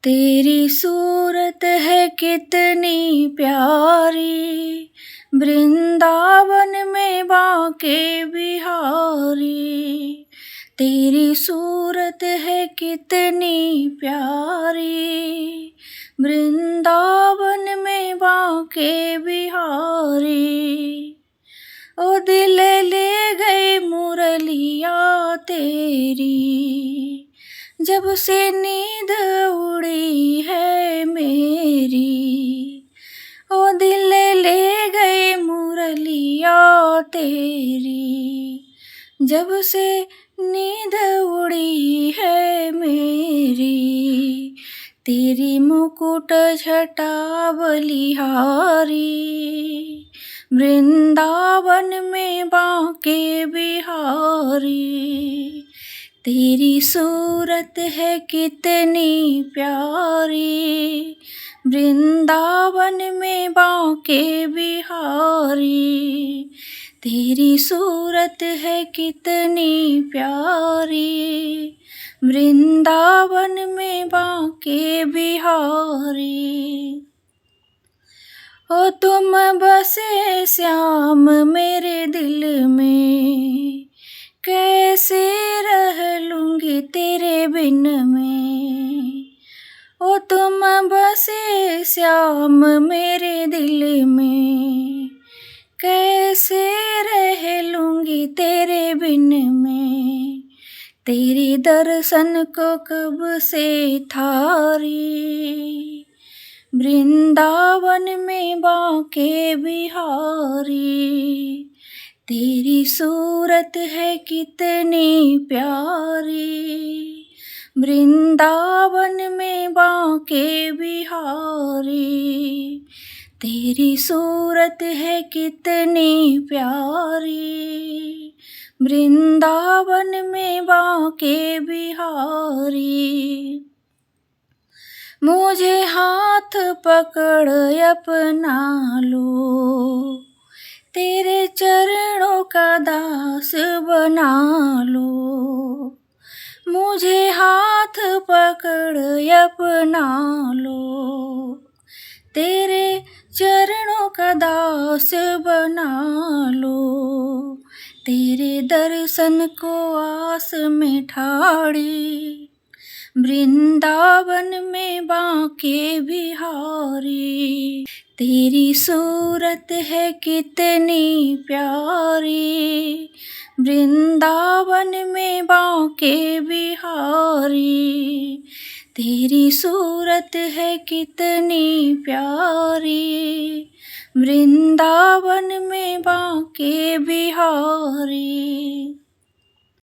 तेरी सूरत है कितनी प्यारी, वृंदावन में बांके बिहारी। तेरी सूरत है कितनी प्यारी, वृंदावन में बांके बिहारी। ओ दिल ले गए मुरलिया तेरी, जब से नींद उड़ी है मेरी। ओ दिल ले गए मुरलिया तेरी, जब से नींद उड़ी है मेरी। तेरी मुकुट छटा बलिहारी, वृंदावन में बांके बिहारी। तेरी सूरत है कितनी प्यारी, वृंदावन में बांके बिहारी। तेरी सूरत है कितनी प्यारी, वृंदावन में बांके बिहारी। ओ तुम बसे श्याम मेरे दिल में, कैसे रह लूँगी तेरे बिन में। ओ तुम बसे श्याम मेरे दिल में, कैसे रह लूँगी तेरे बिन में। तेरे दर्शन को कब से थारी, वृंदावन में बांके बिहारी। तेरी सूरत है कितनी प्यारी, वृंदावन में बांके बिहारी। तेरी सूरत है कितनी प्यारी, वृंदावन में बांके बिहारी। मुझे हाथ पकड़ अपना लो, तेरे चरणों का दास बना लो। मुझे हाथ पकड़ अपना लो, तेरे चरणों का दास बना लो। तेरे दर्शन को आस में ठाड़ी, वृंदावन में बांके बिहारी। तेरी सूरत है कितनी प्यारी, वृंदावन में बांके बिहारी। तेरी सूरत है कितनी प्यारी, वृंदावन में बांके बिहारी।